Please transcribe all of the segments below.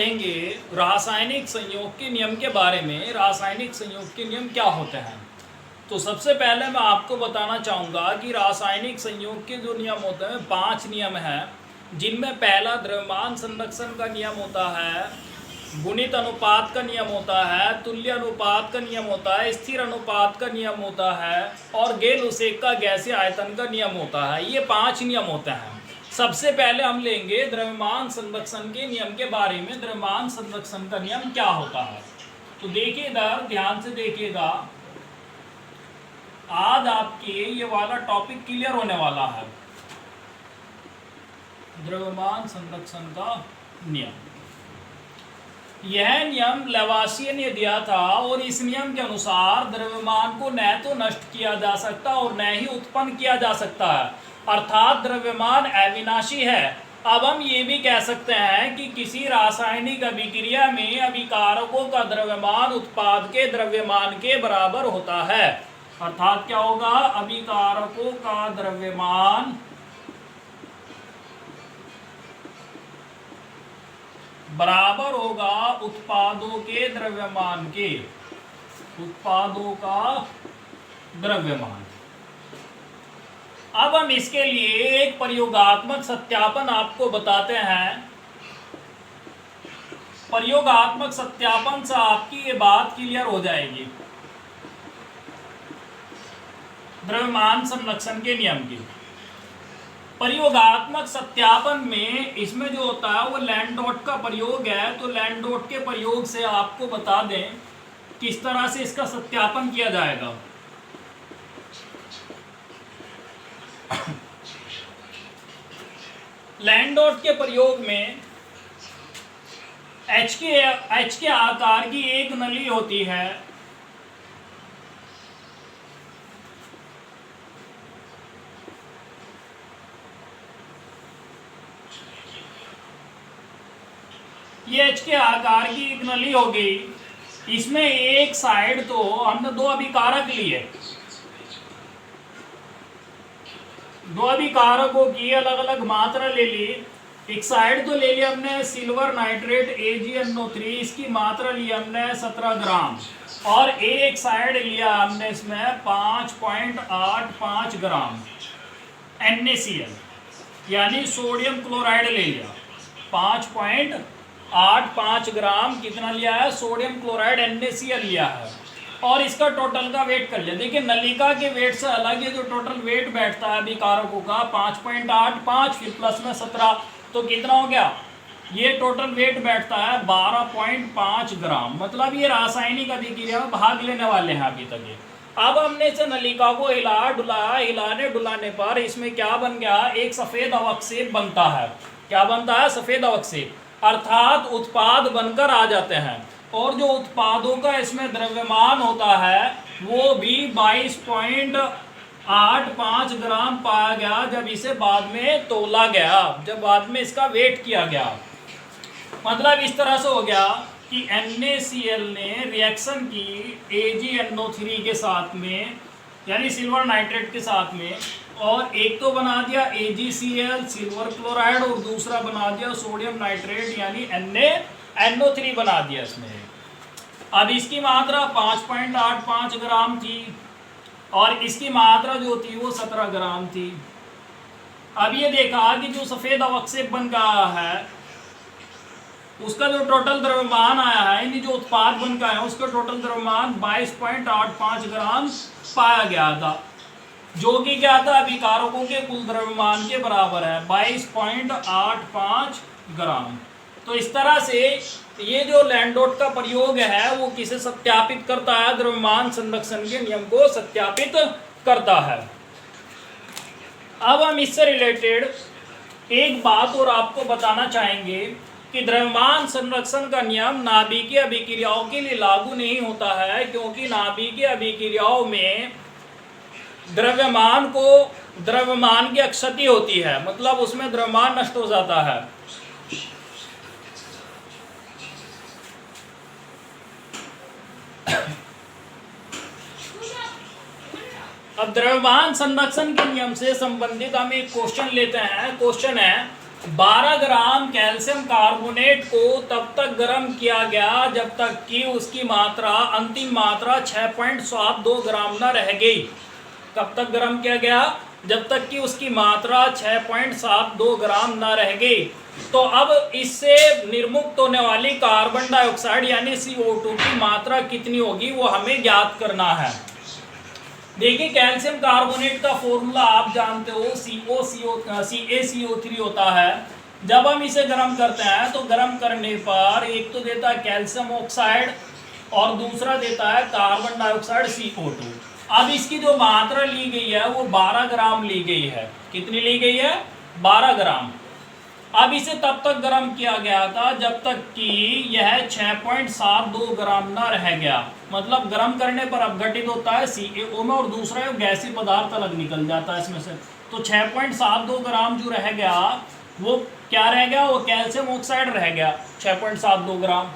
पढ़ेंगे रासायनिक संयोग के नियम के बारे में। रासायनिक संयोग के नियम क्या होते हैं? तो सबसे पहले मैं आपको बताना चाहूँगा कि रासायनिक संयोग के जो नियम होते हैं 5 नियम हैं, जिनमें पहला द्रव्यमान संरक्षण का नियम होता है, गुणित अनुपात का नियम होता है, तुल्य अनुपात का नियम होता है, स्थिर अनुपात का नियम होता है और गेल उसेक का गैसीय आयतन का नियम होता है। ये 5 नियम होते हैं। सबसे पहले हम लेंगे द्रव्यमान संरक्षण के नियम के बारे में। द्रव्यमान संरक्षण का नियम क्या होता है? तो देखिए इधर ध्यान से देखिएगा, आज आपके ये वाला टॉपिक क्लियर होने वाला है, द्रव्यमान संरक्षण का नियम। यह नियम लेवासिये ने दिया था और इस नियम के अनुसार द्रव्यमान को न तो नष्ट किया जा सकता और न ही उत्पन्न किया जा सकता है, अर्थात द्रव्यमान अविनाशी है। अब हम ये भी कह सकते हैं कि किसी रासायनिक अभिक्रिया में अभिकारकों का द्रव्यमान उत्पाद के द्रव्यमान के बराबर होता है। अर्थात क्या होगा? अभिकारकों का द्रव्यमान बराबर होगा उत्पादों के द्रव्यमान के। उत्पादों का द्रव्यमान। अब हम इसके लिए एक प्रयोगात्मक सत्यापन आपको बताते हैं। प्रयोगात्मक सत्यापन से आपकी ये बात क्लियर हो जाएगी द्रव्यमान संरक्षण के नियम की। प्रयोगात्मक सत्यापन में इसमें जो होता है वो लैंडोट का प्रयोग है। तो लैंडोट के प्रयोग से आपको बता दें किस तरह से इसका सत्यापन किया जाएगा। लैंडोट के प्रयोग में एच के आकार की एक नली होती है। ये एच के आकार की एक नली हो गई। इसमें एक साइड तो हमने दो अभिकारक लिए, दो अभिकारकों की अलग अलग मात्रा ले ली। एक साइड तो ले लिया हमने सिल्वर नाइट्रेट AgNO3, इसकी मात्रा ली हमने 17 ग्राम, और एक साइड लिया हमने इसमें 5.85 ग्राम NaCl यानी सोडियम क्लोराइड ले लिया। 5.85 ग्राम कितना लिया है? सोडियम क्लोराइड NaCl लिया है और इसका टोटल का वेट कर लिया। देखिए नलिका के वेट से अलग ये जो टोटल वेट बैठता है अभिकारकों का 5.85 फिर प्लस में 17, तो कितना हो गया? ये टोटल वेट बैठता है 12.5 ग्राम। मतलब ये रासायनिक अभिक्रिया में भाग लेने वाले हैं अभी तक ये। अब हमने इस नलिका को हिला डुलाया, हिलाने डुलाने पर इसमें क्या बन गया? एक सफेद अवक्षेप बनता है। क्या बनता है? सफेद अवक्षेप, अर्थात उत्पाद बनकर आ जाते हैं। और जो उत्पादों का इसमें द्रव्यमान होता है वो भी 22.85 ग्राम पाया गया जब इसे बाद में तोला गया, जब बाद में इसका वेट किया गया। मतलब इस तरह से हो गया कि NaCl ने रिएक्शन की AgNO3 के साथ में यानी सिल्वर नाइट्रेट के साथ में, और एक तो बना दिया AgCl सिल्वर क्लोराइड और दूसरा बना दिया सोडियम नाइट्रेट यानी NaNO3 बना दिया इसमें। अब इसकी मात्रा 5.85 ग्राम थी और इसकी मात्रा जो थी वो 17 ग्राम थी। अब ये देखा कि जो सफ़ेद अवक्षेप बन गया है उसका जो टोटल द्रव्यमान आया है, यानी जो उत्पाद बन गया है उसका टोटल द्रव्यमान 22.85 ग्राम पाया गया था, जो कि क्या था? अभिकारकों के कुल द्रव्यमान के बराबर है 22.85 ग्राम। तो इस तरह से ये जो लैंडोट का प्रयोग है वो किसे सत्यापित करता है? द्रव्यमान संरक्षण के नियम को सत्यापित करता है। अब हम इससे रिलेटेड एक बात और आपको बताना चाहेंगे कि द्रव्यमान संरक्षण का नियम नाभिकीय अभिक्रियाओं के लिए लागू नहीं होता है, क्योंकि नाभिकीय अभिक्रियाओं में द्रव्यमान की अक्षति होती है, मतलब उसमें द्रव्यमान नष्ट हो जाता है। अब द्रव्यमान संरक्षण के नियम से संबंधित हम एक क्वेश्चन लेते हैं। क्वेश्चन है 12 ग्राम कैल्शियम कार्बोनेट को तब तक गर्म किया गया जब तक कि उसकी मात्रा, अंतिम मात्रा 6.72 ग्राम न रह गई। कब तक गर्म किया गया? जब तक कि उसकी मात्रा 6.72 ग्राम न रह गई। तो अब इससे निर्मुक्त होने वाली कार्बन डाइऑक्साइड यानी CO2 की मात्रा कितनी होगी वो हमें ज्ञात करना है। देखिए, कैल्शियम कार्बोनेट का फॉर्मूला आप जानते हो, CaCO3 होता है। जब हम इसे गर्म करते हैं तो गर्म करने पर एक तो देता है कैल्शियम ऑक्साइड और दूसरा देता है कार्बन डाइऑक्साइड CO2। अब इसकी जो मात्रा ली गई है वो 12 ग्राम ली गई है। कितनी ली गई है? 12 ग्राम। अब इसे तब तक गर्म किया गया था जब तक कि यह 6.72 ग्राम ना रह गया। मतलब गर्म करने पर अपघटित होता है CaO में और दूसरा गैसीय पदार्थ अलग निकल जाता है इसमें से। तो 6.72 ग्राम जो रह गया वो क्या रह गया? वो कैल्शियम ऑक्साइड रह गया 6.72 ग्राम।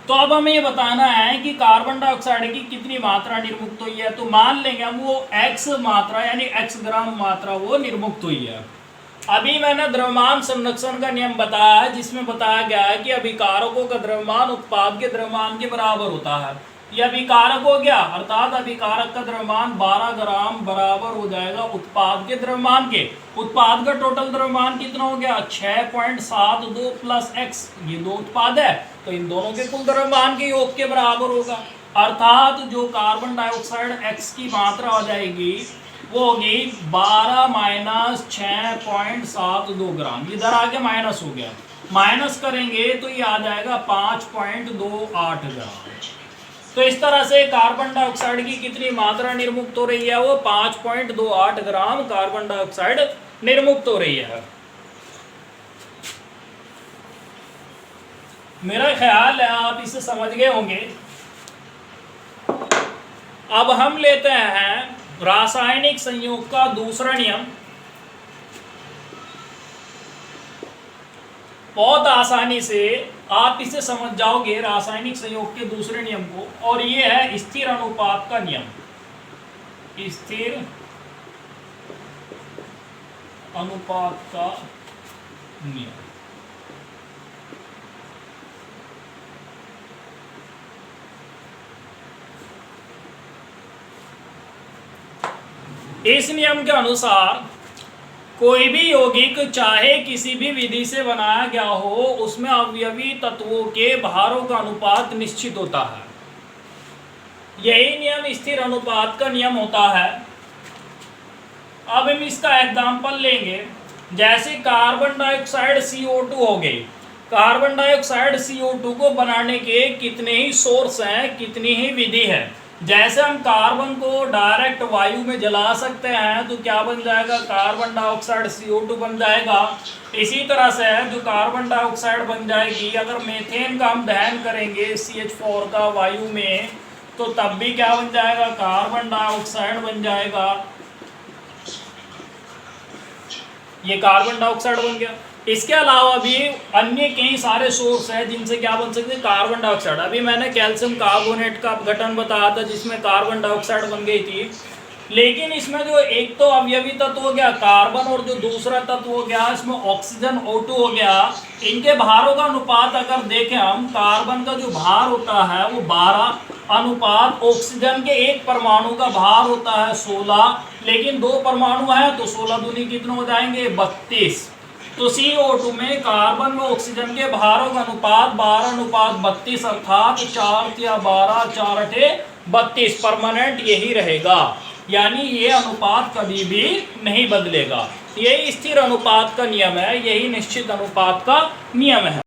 तो अब हमें ये बताना है कि कार्बन डाइऑक्साइड की कितनी मात्रा निर्मुक्त हुई है। तो मान लेंगे हम वो X मात्रा यानी X ग्राम मात्रा वो निर्मुक्त हुई है। अभी मैंने द्रव्यमान संरक्षण का नियम बताया है जिसमें बताया गया है कि अभिकारकों का द्रव्यमान उत्पाद के द्रव्यमान के बराबर होता है। ये अभिकारक हो गया, अर्थात अभिकारक का द्रव्यमान 12 ग्राम बराबर हो जाएगा उत्पाद के द्रव्यमान के। उत्पाद का टोटल द्रव्यमान कितना हो गया? 6.72 प्लस x, ये दो उत्पाद है तो इन दोनों के कुल द्रव्यमान के योग के बराबर होगा। अर्थात जो कार्बन डाइऑक्साइड x की मात्रा हो जाएगी वो होगी 12 माइनस 6.72 ग्राम। इधर आके माइनस हो गया, माइनस करेंगे तो ये आ जाएगा 5.28 ग्राम। तो इस तरह से कार्बन डाइऑक्साइड की कितनी मात्रा निर्मुक्त हो रही है? वो 5.28 ग्राम कार्बन डाइऑक्साइड निर्मुक्त हो रही है। मेरा ख्याल है आप इसे समझ गए होंगे। अब हम लेते हैं रासायनिक संयोग का दूसरा नियम। बहुत आसानी से आप इसे समझ जाओगे रासायनिक संयोग के दूसरे नियम को, और ये है स्थिर अनुपात का नियम। स्थिर अनुपात का नियम। इस नियम के अनुसार कोई भी यौगिक चाहे किसी भी विधि से बनाया गया हो उसमें अवयवी तत्वों के भारों का अनुपात निश्चित होता है। यही नियम स्थिर अनुपात का नियम होता है। अब हम इसका एग्जाम्पल लेंगे। जैसे कार्बन डाइऑक्साइड CO2 हो गई। कार्बन डाइऑक्साइड CO2 को बनाने के कितने ही सोर्स हैं, कितनी ही विधि है। जैसे हम कार्बन को डायरेक्ट वायु में जला सकते हैं तो क्या बन जाएगा? कार्बन डाइऑक्साइड CO2 बन जाएगा। इसी तरह से जो कार्बन डाइऑक्साइड बन जाएगी, अगर मीथेन का हम दहन करेंगे CH4 का वायु में तो तब भी क्या बन जाएगा? कार्बन डाइऑक्साइड बन जाएगा। ये कार्बन डाइऑक्साइड बन गया। इसके अलावा भी अन्य कई सारे सोर्स हैं जिनसे क्या बन सकते हैं? Carbon dioxide. अभी मैंने कैल्शियम कार्बोनेट का अपघटन बताया था जिसमें कार्बन डाइऑक्साइड बन गई थी। लेकिन इसमें जो एक तो अवयवी तत्व हो गया कार्बन और जो दूसरा तत्व हो गया इसमें ऑक्सीजन O2 हो गया। इनके भारों का अनुपात अगर देखें हम, कार्बन का जो भार होता है वो 12 अनुपात ऑक्सीजन के एक परमाणु का भार होता है 16, लेकिन दो परमाणु है तो 16 दूनी कितने हो जाएंगे? 32। तो CO2 में कार्बन व ऑक्सीजन के भारों का अनुपात 12:32 अर्थात 4 या 12 4 32 परमानेंट यही रहेगा। यानी ये अनुपात कभी भी नहीं बदलेगा। यही स्थिर अनुपात का नियम है, यही निश्चित अनुपात का नियम है।